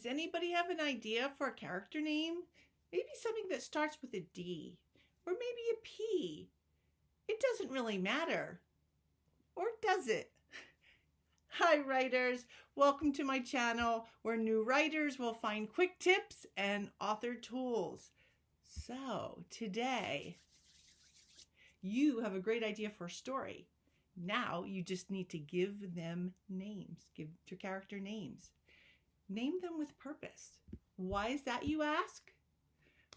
Does anybody have an idea for a character name? Maybe something that starts with a D, or maybe a P. It doesn't really matter. Or does it? Hi writers, welcome to my channel where new writers will find quick tips and author tools. So today, you have a great idea for a story. Now you just need to give them names, give your character names. Name them with purpose. Why is that, you ask?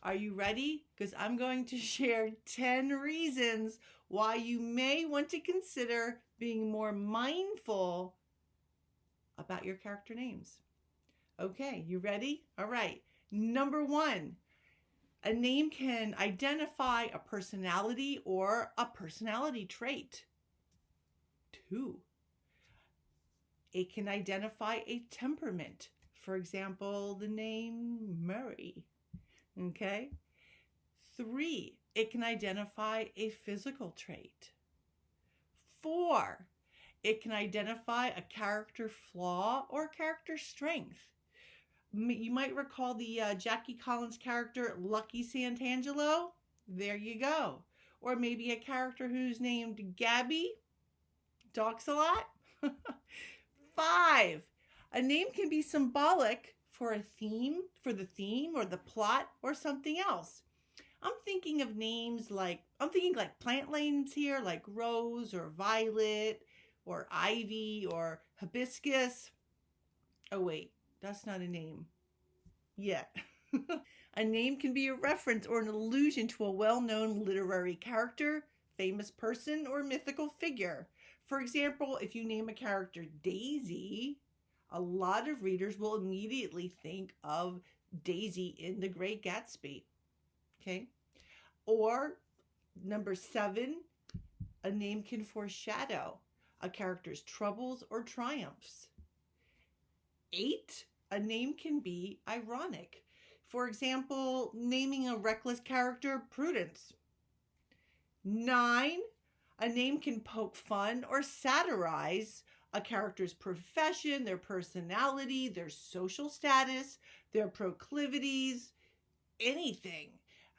Are you ready? Because I'm going to share 10 reasons why you may want to consider being more mindful about your character names. Okay, you ready? All right. Number 1, a name can identify a personality or a personality trait. 2, it can identify a temperament. For example, the name Murray. Okay. 3, it can identify a physical trait. 4, it can identify a character flaw or character strength. You might recall the Jackie Collins character Lucky Santangelo. There you go. Or maybe a character who's named Gabby, talks a lot. 5, a name can be symbolic for a theme, for the theme or the plot or something else. I'm thinking like plant names here, like rose or violet or ivy or hibiscus. Oh wait, that's not a name yet. A name can be a reference or an allusion to a well-known literary character, famous person, or mythical figure. For example, if you name a character Daisy, a lot of readers will immediately think of Daisy in The Great Gatsby. Okay? Or number 7, a name can foreshadow a character's troubles or triumphs. 8, a name can be ironic. For example, naming a reckless character Prudence. 9, a name can poke fun or satirize a character's profession, their personality, their social status, their proclivities, anything.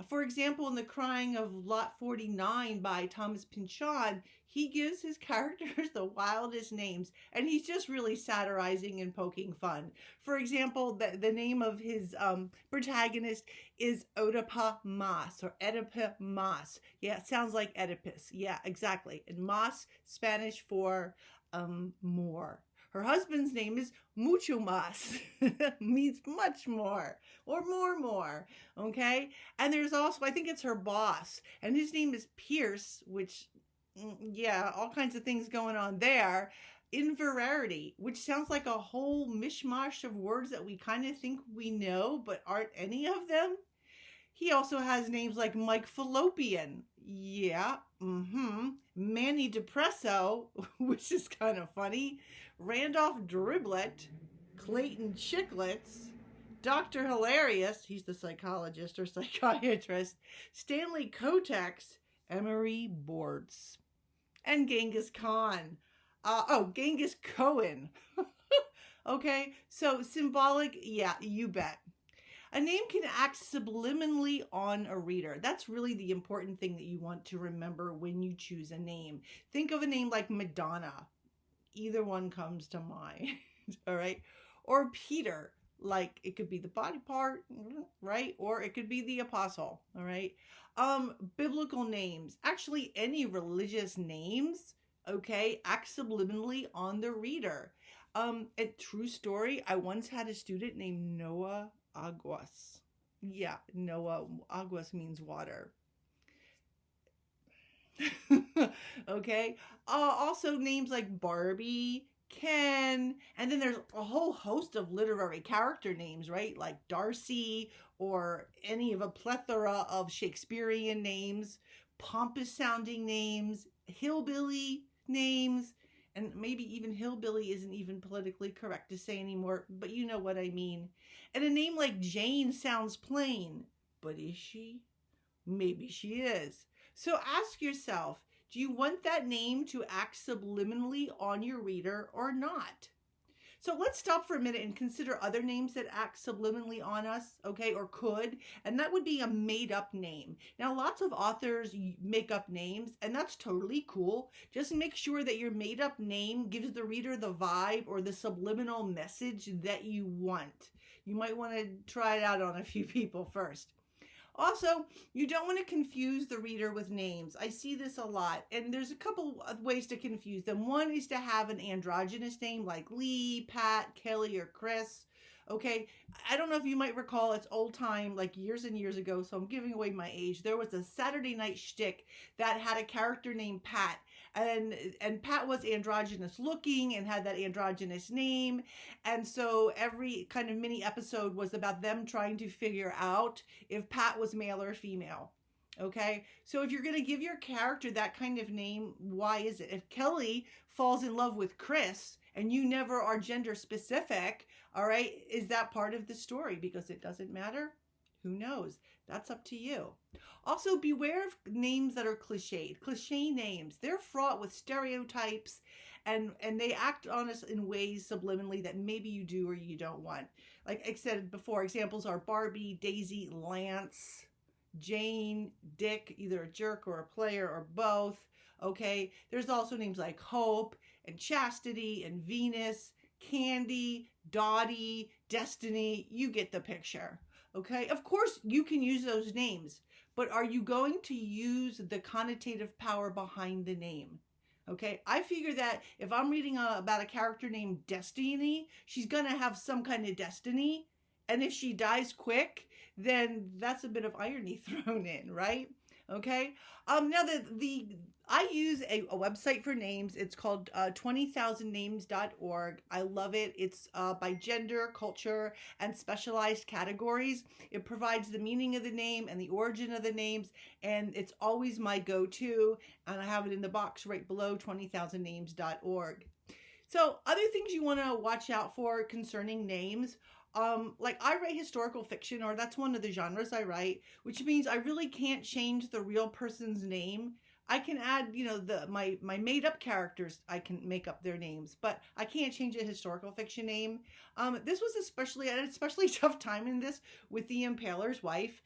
For example, in The Crying of Lot 49 by Thomas Pynchon, he gives his characters the wildest names, and he's just really satirizing and poking fun. For example, the name of his protagonist is Oedipa Mas, or Oedipa Mas. Yeah, it sounds like Oedipus. Yeah, exactly. And Mas, Spanish for more. Her husband's name is Mucho Mas, means much more, or more, okay? And there's also, I think it's her boss, and his name is Pierce, which, yeah, all kinds of things going on there. Inverarity, which sounds like a whole mishmash of words that we kind of think we know, but aren't any of them. He also has names like Mike Fallopian. Yeah, Manny Depresso, which is kind of funny. Randolph Driblet, Clayton Chicklets, Dr. Hilarious, he's the psychologist or psychiatrist, Stanley Kotex, Emery Boards, and Genghis Khan. Genghis Cohen. Okay, so symbolic, yeah, you bet. A name can act subliminally on a reader. That's really the important thing that you want to remember when you choose a name. Think of a name like Madonna. Either one comes to mind, all right? Or Peter, like it could be the body part, right? Or it could be the apostle, all right? Biblical names, actually any religious names, okay, act subliminally on the reader. A true story, I once had a student named Noah Aguas. Yeah, Noah, Aguas means water. Okay. Also names like Barbie, Ken, and then there's a whole host of literary character names, right? Like Darcy, or any of a plethora of Shakespearean names, pompous sounding names, hillbilly names, and maybe even hillbilly isn't even politically correct to say anymore, but you know what I mean. And a name like Jane sounds plain, but is she? Maybe she is. So ask yourself, do you want that name to act subliminally on your reader or not? So let's stop for a minute and consider other names that act subliminally on us, okay, or could, and that would be a made-up name. Now, lots of authors make up names, and that's totally cool. Just make sure that your made-up name gives the reader the vibe or the subliminal message that you want. You might want to try it out on a few people first. Also, you don't want to confuse the reader with names. I see this a lot, and there's a couple of ways to confuse them. One is to have an androgynous name like Lee, Pat, Kelly, or Chris. Okay, I don't know if you might recall, it's old time, like years and years ago, so I'm giving away my age. There was a Saturday night shtick that had a character named Pat, and Pat was androgynous looking and had that androgynous name, and so every kind of mini episode was about them trying to figure out if Pat was male or female. Okay, so if you're going to give your character that kind of name, why is it? If Kelly falls in love with Chris and you never are gender specific, all right, is that part of the story? Because it doesn't matter. Who knows? That's up to you. Also, beware of names that are cliched. Cliche names, they're fraught with stereotypes, and they act on us in ways subliminally that maybe you do or you don't want. Like I said before, examples are Barbie, Daisy, Lance, Jane, Dick, either a jerk or a player or both. Okay, there's also names like Hope and Chastity and Venus, Candy, Dottie, Destiny. You get the picture. Okay, of course you can use those names, but are you going to use the connotative power behind the name? Okay, I figure that if I'm reading about a character named Destiny, she's gonna have some kind of destiny, and if she dies quick, then that's a bit of irony thrown in, right? Okay. Now I use a website for names. It's called 20,000names.org. I love it. It's by gender, culture, and specialized categories. It provides the meaning of the name and the origin of the names, and it's always my go-to. And I have it in the box right below 20,000names.org. So other things you want to watch out for concerning names. Like I write historical fiction, or that's one of the genres I write, which means I really can't change the real person's name. I can add, you know, my made up characters, I can make up their names, but I can't change a historical fiction name. This was an especially tough time in this with the Impaler's wife,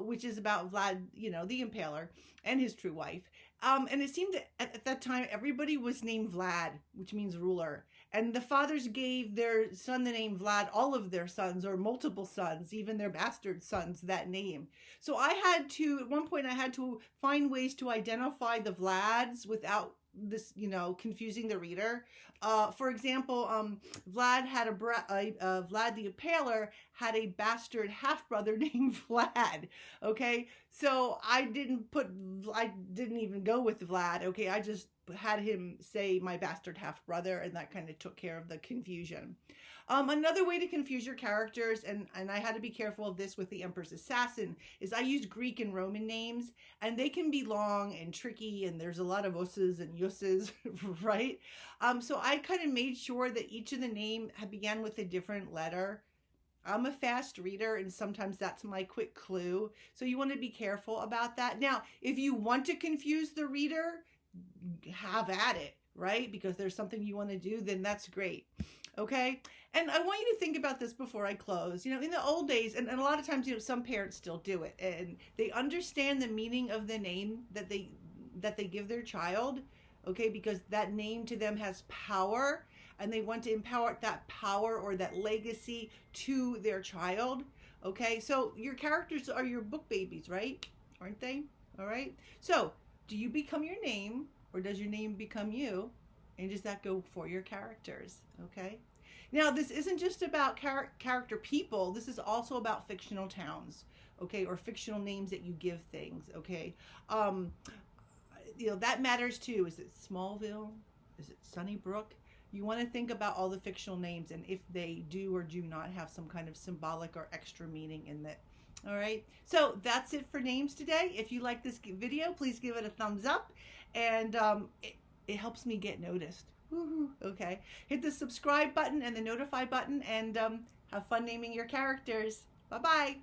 which is about Vlad, you know, the Impaler and his true wife. And it seemed that at that time, everybody was named Vlad, which means ruler. And the fathers gave their son the name Vlad, all of their sons, or multiple sons, even their bastard sons, that name. So at one point I had to find ways to identify the Vlads without this, you know, confusing the reader. For example, Vlad the Impaler had a bastard half-brother named Vlad. Okay, so I didn't even go with Vlad. Okay, I just had him say my bastard half-brother, and that kind of took care of the confusion. Another way to confuse your characters, and I had to be careful of this with the Emperor's Assassin, is I use Greek and Roman names, and they can be long and tricky, and there's a lot of us's and yus's, right? So I kind of made sure that each of the name began with a different letter. I'm a fast reader, and sometimes that's my quick clue. So you want to be careful about that. Now, if you want to confuse the reader, have at it, right? Because there's something you want to do, then that's great. Okay. And I want you to think about this before I close. You know, in the old days, and a lot of times, you know, some parents still do it, and they understand the meaning of the name that they give their child. Okay. Because that name to them has power, and they want to impart that power or that legacy to their child. Okay. So your characters are your book babies, right? Aren't they? All right. So do you become your name, or does your name become you? And does that go for your characters? Okay. Now, this isn't just about character people. This is also about fictional towns, okay, or fictional names that you give things, okay. You know, that matters too. Is it Smallville? Is it Sunnybrook? You want to think about all the fictional names and if they do or do not have some kind of symbolic or extra meaning in it. All right, so that's it for names today. If you like this video, please give it a thumbs up, and it helps me get noticed. Woo-hoo. Okay, hit the subscribe button and the notify button, and have fun naming your characters. Bye-bye.